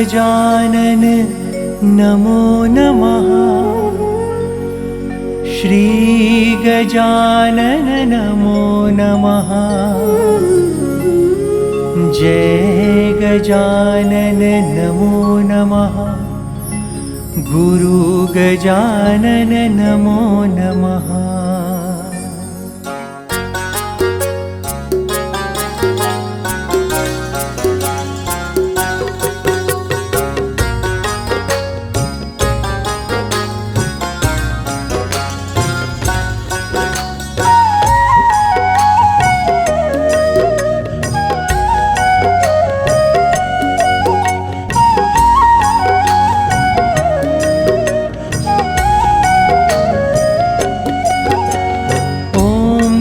गजानन नमो नमः। श्री गजानन नमो नमः। जय गजानन नमो नमः। गुरु गजानन नमो नमः।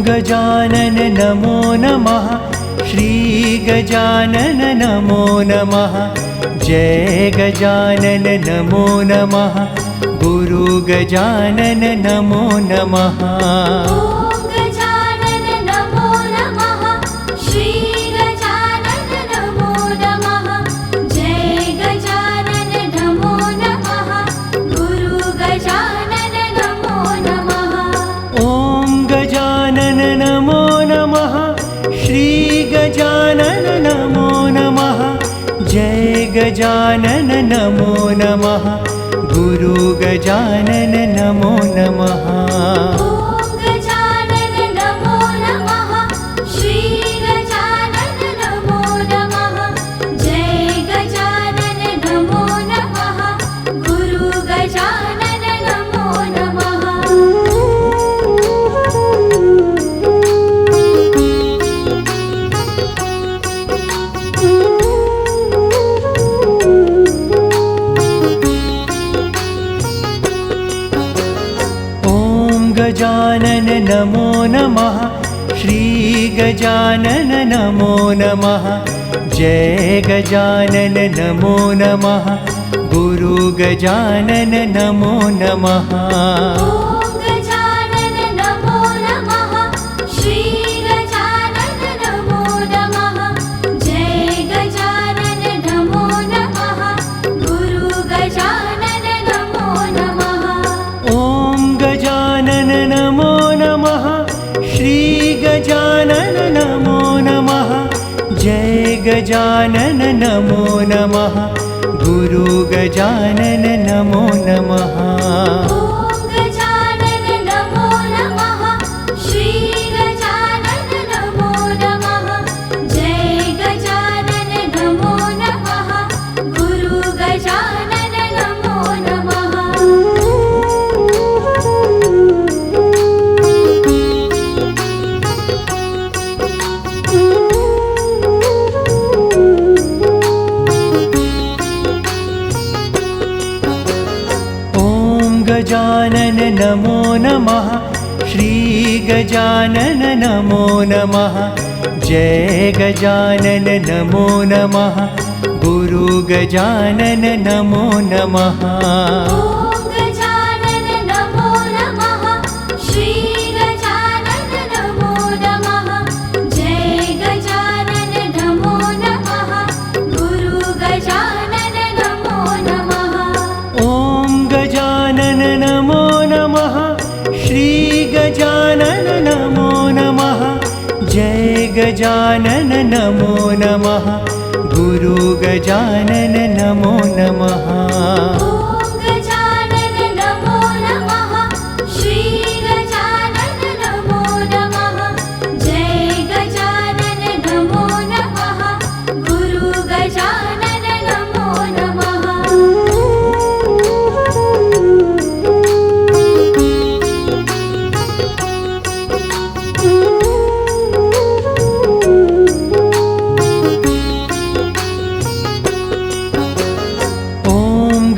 गजानन नमो नमः। श्री गजानन नमो नमः। जय गजानन नमो नमः। गुरु गजानन नमो नमः। गजानन नमो नमः। जय गजानन नमो नमः। गुरु गजानन नमो नमः। ओम गजानन नमो नमः। श्री गजानन नमो नमः। जय गजानन नमो नमः। गुरु गजानन नमो नमः। गजानन नमो नमः। श्री गजानन नमो नमः। जय गजानन नमो नमः। गुरु गजानन नमो नमः। ओम गजानन नमो नमः। श्री गजानन नमो नमः। जय गजानन नमो नमः। गुरु गजानन नमो नमः। ओम गजानन नमो नमः। श्री गजानन नमो नमः। जय गजानन नमो नमः। गुरु गजानन नमो नमः। ओम गजानन नमो नमः। श्री गजानन नमो नमः। जय गजानन नमो नमः। गुरु गजानन नमो नमः। गजानन नमो नमः। श्री गजानन नमो नमः। जय गजानन नमो नमः। गुरु गजानन नमो नमः। ओम गजानन नमो नमः। श्री गजानन नमो नमः। जय गजानन नमो नमः। गुरु गजानन नमो नमः। ओम गजानन नमो नमः। श्री गजानन नमो नमः। जय गजानन नमो नमः। गुरु गजानन नमो नमः। ओम गजानन नमो नमः। श्री गजानन नमो नमः। जय गजानन नमो नमः। गुरु गजानन नमो नमः।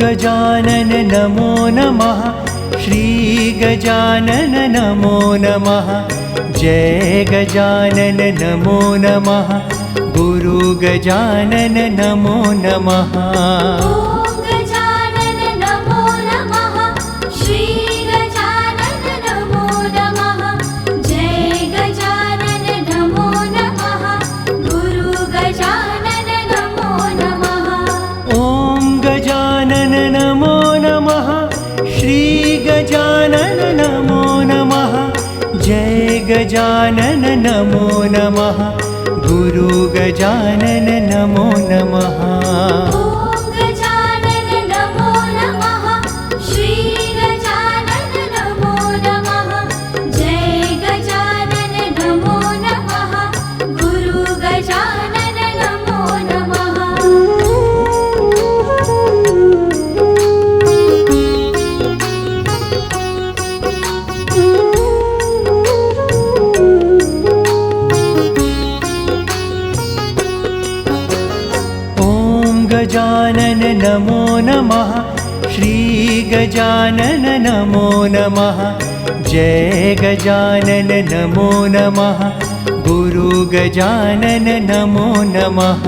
गजानन नमो नमः। श्री गजानन नमो नमः। जय गजानन नमो नमः। गुरु गजानन नमो नमः। ओम गजानन नमो नमः। श्री गजानन नमो नमः। जय गजानन नमो नमः। गुरु गजानन नमो नमः। ओम गजानन नमो नमः गुरु गजानन नमो नमः ॐ गजानन नमो नमः श्री गजानन नमो नमः जय गजानन नमो नमः गुरु गजानन नमो नमः गजानन नमो नमः श्री गजानन नमो नमः जय गजानन नमो नमः गुरु गजानन नमो नमः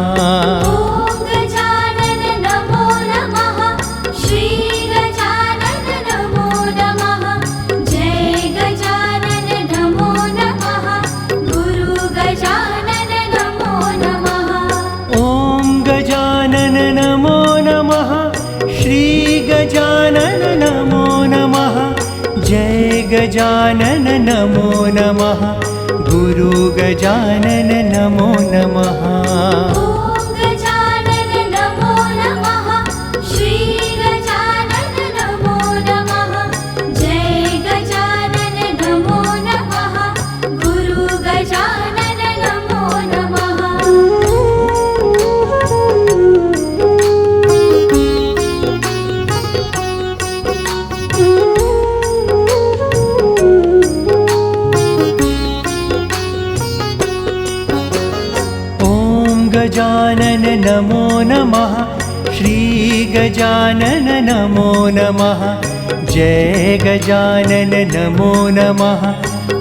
ॐ गजानन नमो नमः श्री गजानन नमो नमः जय गजानन नमो नमः गुरु गजानन नमो नमः ॐ गजानन नमो नमः श्री गजानन नमो नमः जय गजानन नमो नमः गुरु गजानन नमो नमः ॐ गजानन नमो नमः श्री गजानन नमो नमः जय गजानन नमो नमः गुरु गजानन नमो नमः गजानन नमो नमः श्री गजानन नमो नमः जय गजानन नमो नमः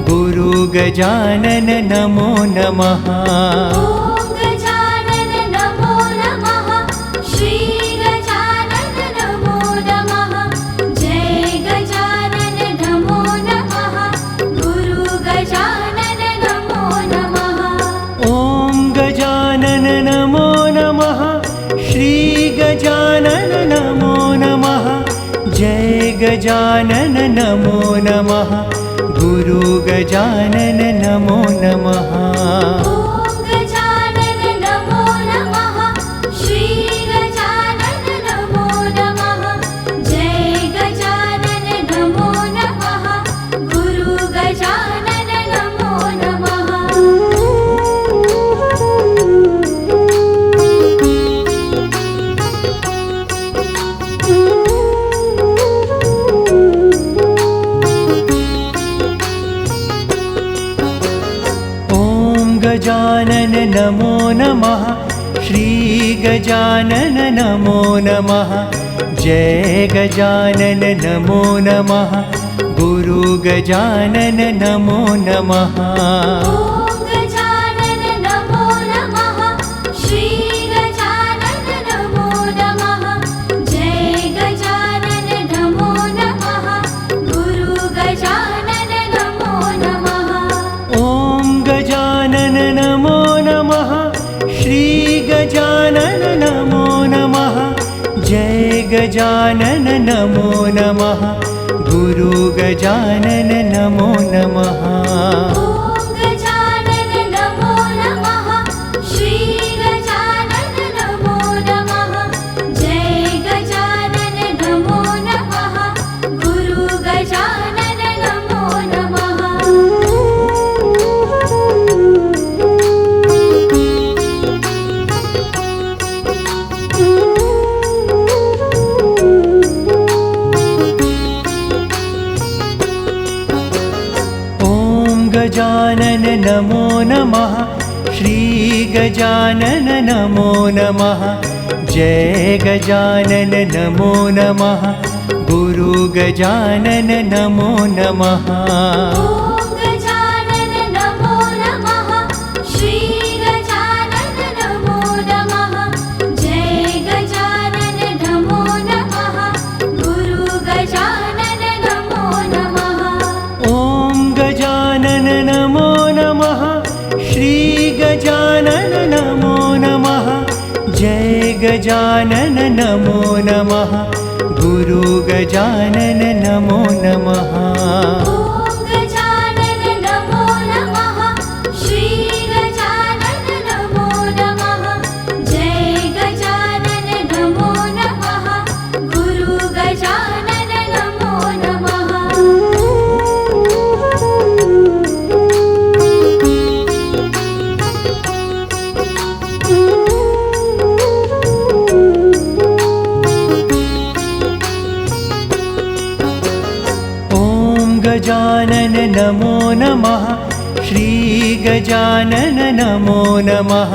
गुरु गजानन नमो नमः ॐ गजानन नमो नमः श्री गजानन नमो नमः जय गजानन नमो नमः गुरु गजानन नमो नमः ॐ गजानन नमो नमः श्री गजानन नमो नमः जय गजानन नमो नमः गुरु गजानन नमो नमः ॐ गजानन नमो नमः श्री गजानन नमो नमः जय गजानन नमो नमः गुरु गजानन नमो नमः गजानन नमो नमः श्री गजानन नमो नमः जय गजानन नमो नमः गुरु गजानन नमो नमः ॐ गजानन नमो नमः श्री गजानन नमो नमः जय गजानन नमो नमः गुरु गजानन नमो नमः ॐ गजानन नमो नमः श्री गजानन नमो नमः जय गजानन नमो नमः गुरु गजानन नमो नमः ॐ गजानन नमो नमः श्री गजानन नमो नमः जय गजानन नमो नमः गुरु गजानन नमो नमः गजानन नमो नमः श्री गजानन नमो नमः जय गजानन नमो नमः गुरु गजानन नमो नमः ॐ गजानन नमो नमः श्री गजानन नमो नमः जय गजानन नमो नमः गुरु गजानन नमो नमः ॐ गजानन नमो नमः श्री गजानन नमो नमः जय गजानन नमो नमः गुरु गजानन नमो नमः ॐ गजानन नमो नमः गजानन नमो नमः श्री गजानन नमो नमः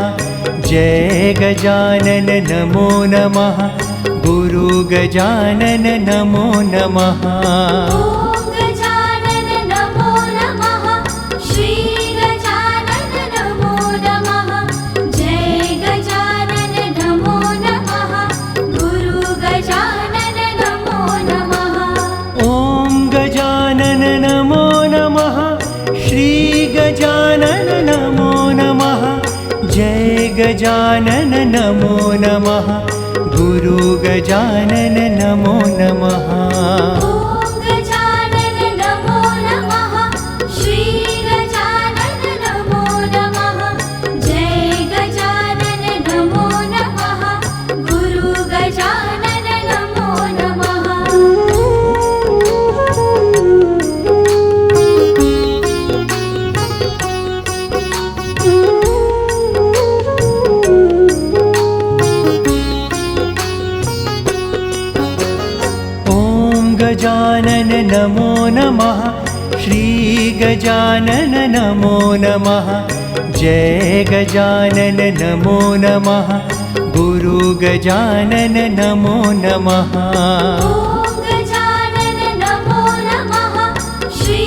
जय गजानन नमो नमः गुरु गजानन नमो नमः ॐ गजानन नमो नमः श्री गजानन नमो नमः जय गजानन नमो नमः गुरु गजानन नमो नमः ॐ गजानन नमो नमः श्री गजानन नमो नमः जय गजानन नमो नमः गुरु गजानन नमो नमः ॐ गजानन नमो नमः श्री गजानन नमो नमः जय गजानन नमो नमः गुरु गजानन नमो नमः ॐ गजानन नमो नमः श्री गजानन नमो नमः जय गजानन नमो नमः गुरु गजानन नमो नमः ॐ गजानन नमो नमः श्री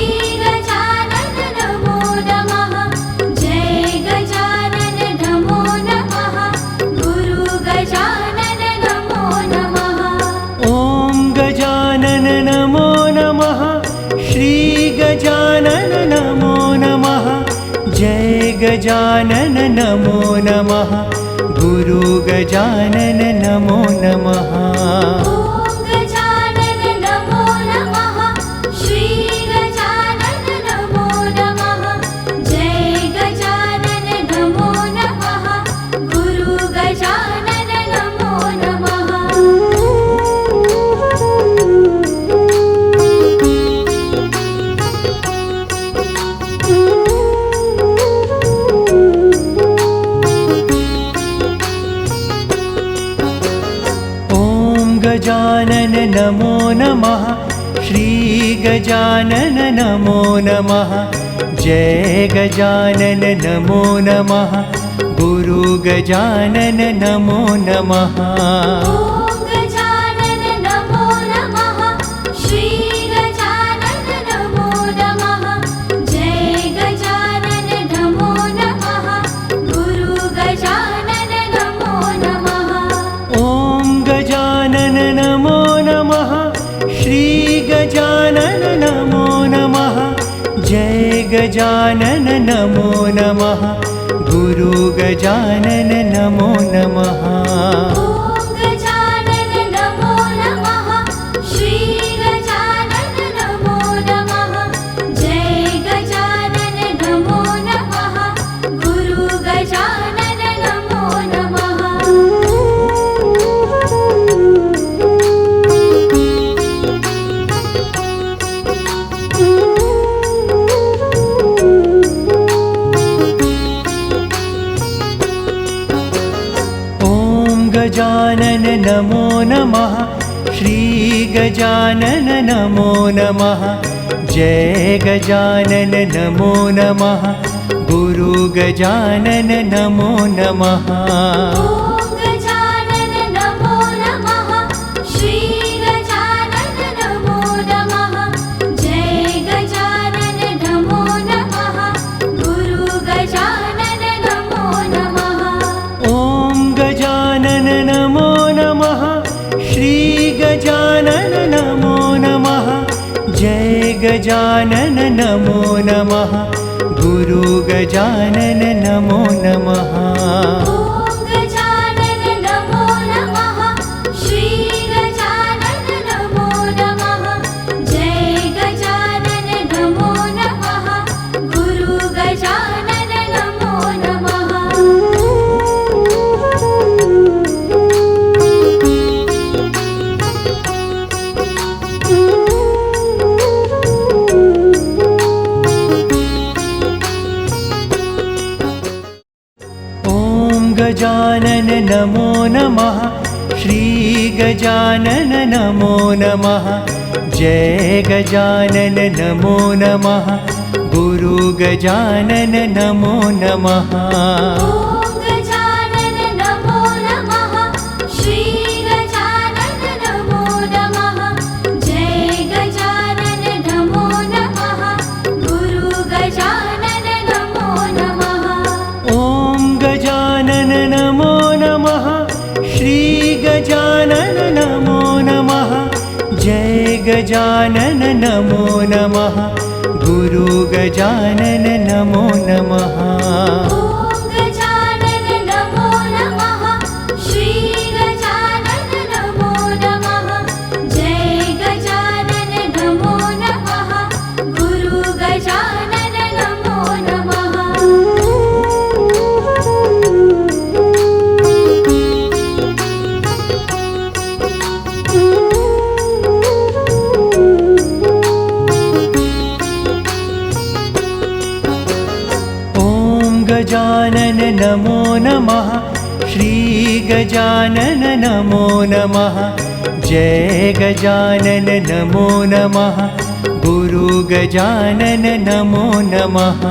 गजानन नमो नमः जय गजानन नमो नमः गुरु गजानन नमो नमः ॐ गजानन नमो नमः श्री गजानन नमो नमः जय गजानन नमो नमः गुरु गजानन नमो नमः ॐ गजानन नमो नमः श्री गजानन नमो नमः जय गजानन नमो नमः गुरु गजानन नमो नमः ॐ गजानन नमो नमः श्री गजानन नमो नमः जय गजानन नमो नमः गुरु गजानन नमो नमः ॐ गजानन नमो नमः श्री गजानन नमो नमः जय गजानन नमो नमः गुरु गजानन नमो नमः ॐ गजानन नमो नमः श्री गजानन नमो नमः जय गजानन नमो नमः गुरु गजानन नमो नमः ॐ गजानन नमो नमः श्री गजानन नमो नमः जय गजानन नमो नमः गुरु गजानन नमो नमः ॐ गजानन नमो नमः श्री गजानन नमो नमः जय गजानन नमो नमः गुरु गजानन नमो नमः ॐ गजानन नमो नमः श्री गजानन नमो नमः जय गजानन नमो नमः गुरु गजानन नमो नमः ॐ गजानन नमो नमः श्री गजानन नमो नमः जय गजानन नमो नमः गुरु गजानन नमो नमः ॐ गजानन नमो नमः श्री गजानन नमो नमः जय गजानन नमो नमः गुरु गजानन नमो नमः ॐ गजानन नमो नमः श्री गजानन नमो नमः। जय गजानन नमो नमः। गुरु गजानन नमो नमः। ॐ गजानन नमो नमः। श्री गजानन नमो नमः। जय गजानन नमो नमः। गुरु गजानन नमो नमः। ॐ गजानन नमो नमः। श्री गजानन नमो नमः। जय गजानन नमो नमः। गुरु गजानन नमो नमः। ॐ गजानन नमो नमः। श्री गजानन नमो नमः। जय गजानन नमो नमः। गुरु गजानन नमो नमः। गजानन नमो नमः। श्री गजानन नमो नमः। जय गजानन नमो नमः। गुरु गजानन नमो नमः।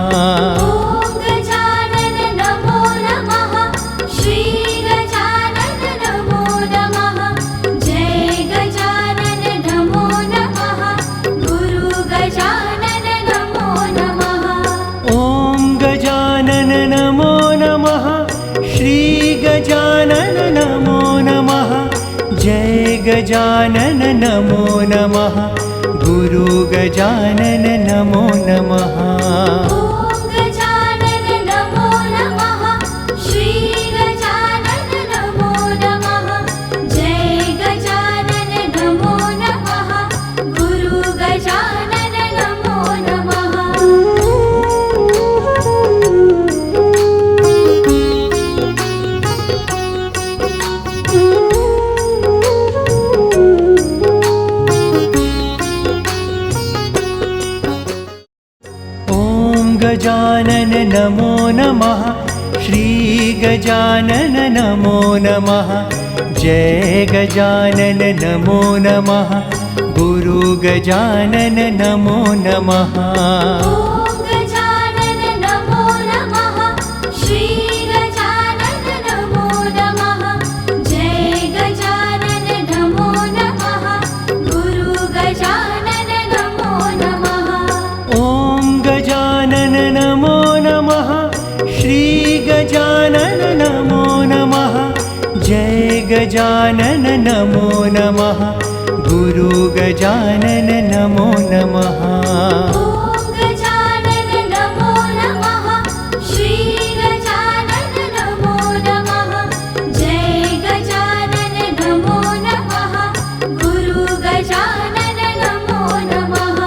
ॐ गजानन नमो नमः। श्री गजानन नमो नमः। जय गजानन नमो नमः। गुरु गजानन नमो नमः। ॐ गजानन नमो नमः। श्री गजानन नमो नमः। जय गजानन नमो नमः। गुरु गजानन नमो नमः। ॐ गजानन नमो नमः। श्री गजानन नमो नमः। जय गजानन नमो नमः। गुरु गजानन नमो नमः। ॐ गजानन नमो नमः। श्री गजानन नमो नमः। जय गजानन नमो नमः। गुरु गजानन नमो नमः। ॐ गजानन नमो नमः। श्री गजानन नमो नमः। जय गजानन नमो नमः। गुरु गजानन नमो नमः। ॐ गजानन नमो नमः। श्री गजानन नमो नमः। जय गजानन नमो नमः। गुरु गजानन नमो नमः। ॐ गजानन नमो नमः। श्री गजानन नमो नमः। जय गजानन नमो नमः। गुरु गजानन नमो नमः।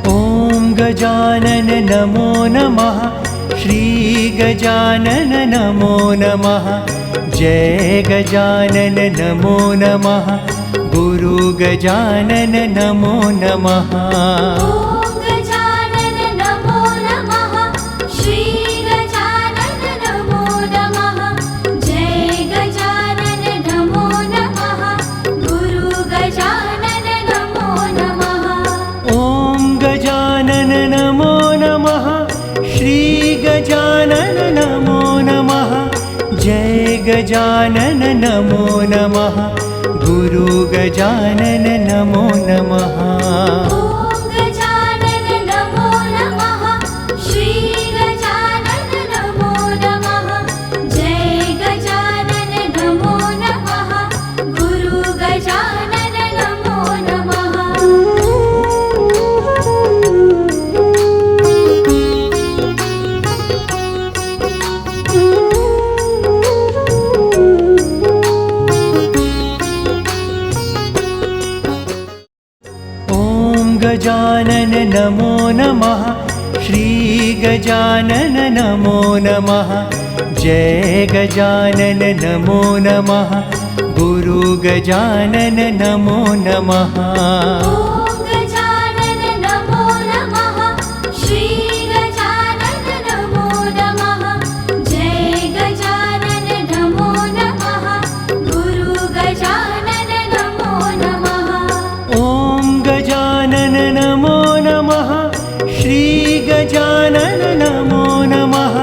ॐ गजानन नमो नमः। श्री गजानन नमो नमः। जय गजानन नमो नमः। गुरु गजानन नमो नमः। ॐ गजानन नमो नमः। श्री गजानन नमो नमः। जय गजानन नमो नमः। गुरु गजानन नमो नमः। ॐ गजानन नमो नमः। श्री गजानन नमो नमः। जय गजानन नमो नमः। गुरु गजानन नमो नमः। ॐ गजानन नमो नमः। श्री गजानन नमो नमः। जय गजानन नमो नमः। गुरु गजानन नमो नमः। गजानन नमो नमः। श्री गजानन नमो नमः। जय गजानन नमो नमः। गुरु गजानन नमो नमः। ॐ गजानन नमो नमः। श्री गजानन नमो नमः। जय गजानन नमो नमः। गुरु गजानन नमो नमः। ॐ गजानन नमो नमः। श्री गजानन नमो नमः।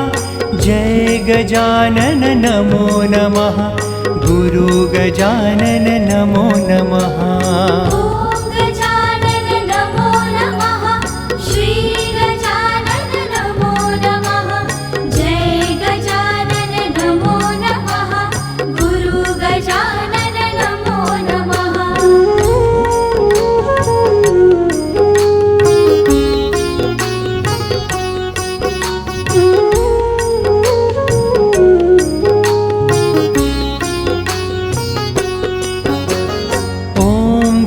जय गजानन नमो नमः। गुरु गजानन नमो नमः। ॐ गजानन नमो नमः। श्री गजानन नमो नमः। जय गजानन नमो नमः। गुरु गजानन नमो नमः।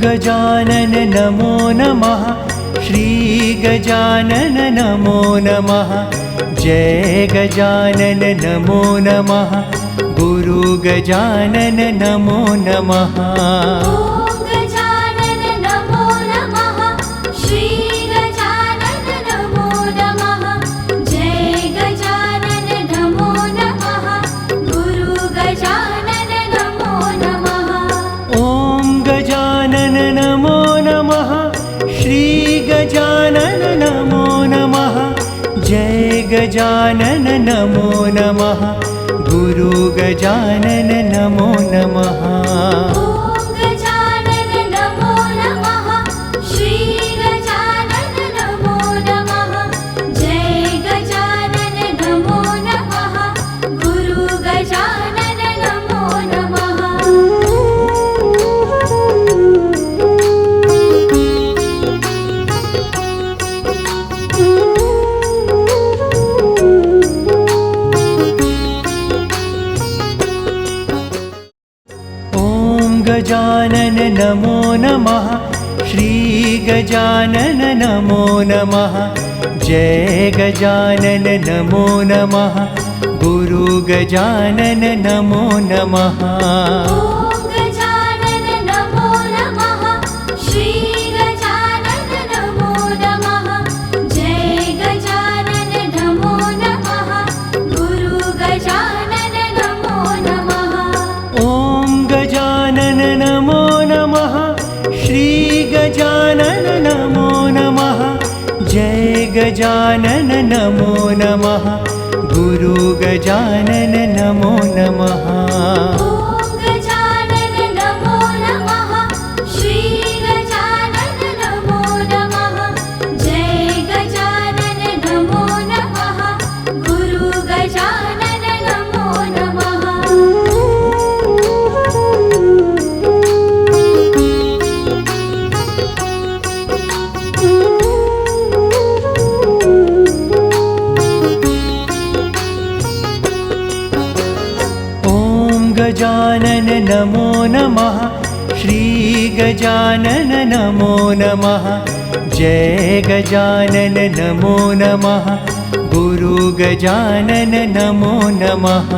गजानन नमो नमः। श्री गजानन नमो नमः। जय गजानन नमो नमः। गुरु गजानन नमो नमः। ॐ गजानन नमो नमः। श्री गजानन नमो नमः। जय गजानन नमो नमः। गुरु गजानन नमो नमः। ॐ गजानन नमो नमः। श्री गजानन नमो नमः। जय गजानन नमो नमः। गुरु गजानन नमो नमः। ॐ गजानन नमो नमः। श्री गजानन नमो नमः। जय गजानन नमो नमः। गुरु गजानन नमो नमः। ॐ गजानन नमो नमः। श्री गजानन नमो नमः। जय गजानन नमो नमः। गुरु गजानन नमो नमः। ॐ गजानन नमो नमः। श्री गजानन नमो नमः। जय गजानन नमो नमः। गुरु गजानन नमो नमः। ॐ गजानन नमो नमः। श्री गजानन नमो नमः। जय गजानन नमो नमः। गुरु गजानन नमो नमः। ॐ गजानन नमो नमः। श्री गजानन नमो नमः। जय गजानन नमो नमः। गुरु गजानन नमो नमः। ॐ गजानन नमो नमः। श्री गजानन नमो नमः। जय गजानन नमो नमः। गुरु गजानन नमो नमः।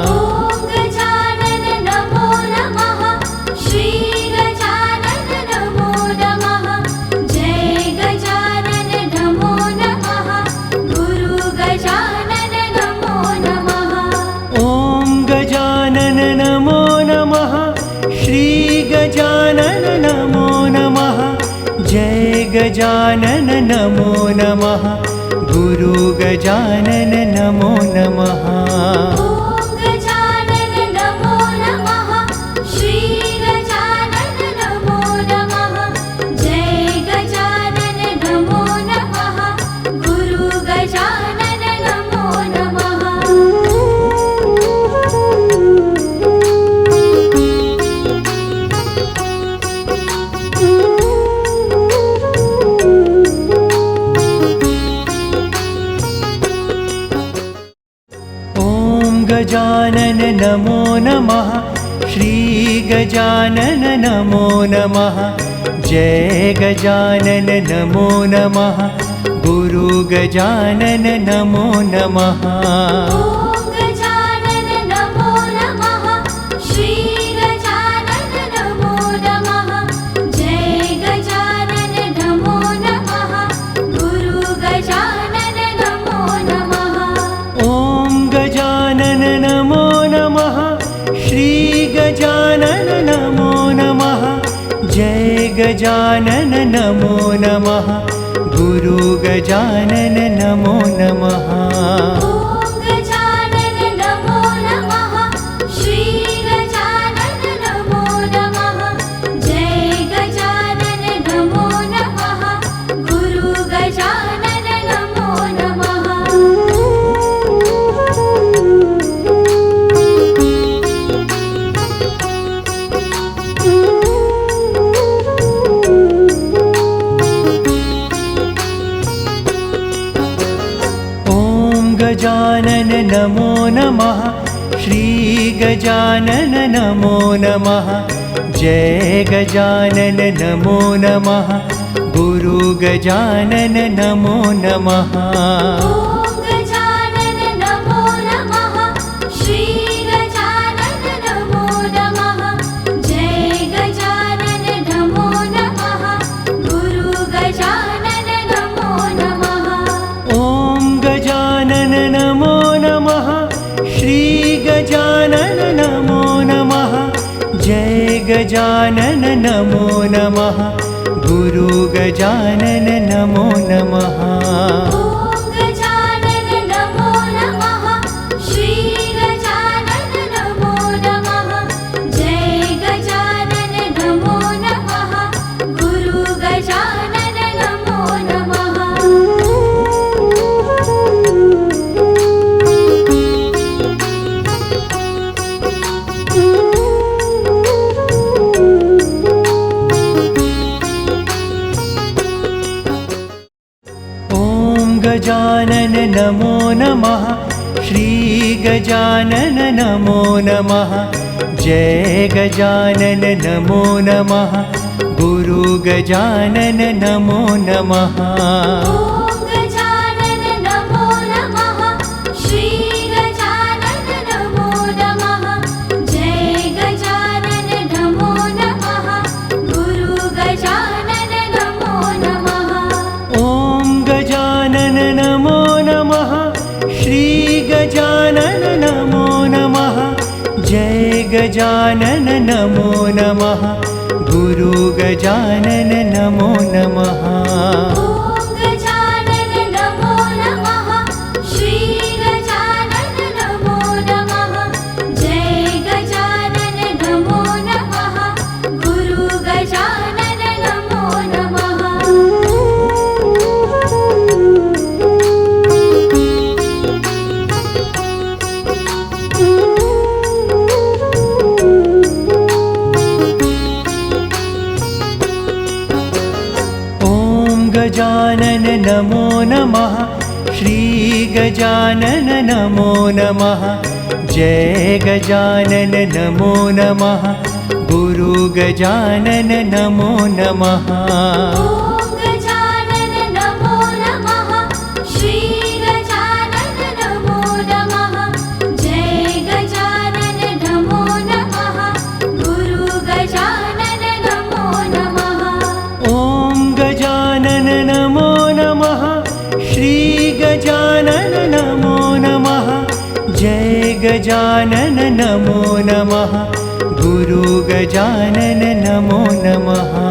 ॐ गजानन नमो नमः। श्री गजानन नमो नमः। जय गजानन नमो नमः। गुरु गजानन नमो नमः। ॐ गजानन नमो नमः। श्री गजानन नमो नमः। जय गजानन नमो नमः। गुरु गजानन नमो नमः। ॐ गजानन नमो नमः। श्री गजानन नमो नमः। जय गजानन नमो नमः। गुरु गजानन नमो नमः। ॐ गजानन नमो नमः। श्री गजानन नमो नमः। जय गजानन नमो नमः। गुरु गजानन नमो नमः। ॐ गजानन नमो नमः। श्री गजानन गजानन नमो नमः गुरु गजानन नमो नमः ॐ गजानन नमो नमः श्री गजानन नमो नमः जय गजानन नमो नमः गुरु गजानन नमो नमः गजानन नमो नमः श्री गजानन नमो नमः जय गजानन नमो नमः गुरु गजानन नमो नमः ॐ गजानन नमो नमः श्री गजानन नमो नमः जय गजानन नमो नमः गुरु गजानन नमो नमः ॐ गजानन नमो नमः श्री गजानन नमो नमः जय गजानन नमो नमः गुरु गजानन नमो नमः ॐ गजानन नमो नमः श्री गजानन नमो नमः जय गजानन नमो नमः गुरु गजानन नमो नमः ॐ गजानन नमो नमः श्री गजानन नमो नमः जय गजानन नमो नमः गुरु गजानन नमो नमः ॐ गजानन नमो नमः श्री गजानन नमो नमः जय गजानन नमो नमः गुरु गजानन नमो नमः ॐ गजानन नमो नमः श्री गजानन नमो नमः जय गजानन नमो नमः गुरु गजानन नमो नमः ॐ गजानन नमो नमः श्री गजानन नमो नमः जय गजानन नमो नमः गुरु गजानन नमो नमः ॐ गजानन नमो नमः श्री गजानन नमो नमः जय गजानन नमो नमः गुरु गजानन नमो नमः ॐ गजानन नमो नमः श्री गजानन नमो नमः जय गजानन नमो नमः गुरु गजानन नमो नमः ॐ गजानन नमो नमः श्री गजानन नमो नमः जय गजानन नमो नमः गुरु गजानन नमो नमः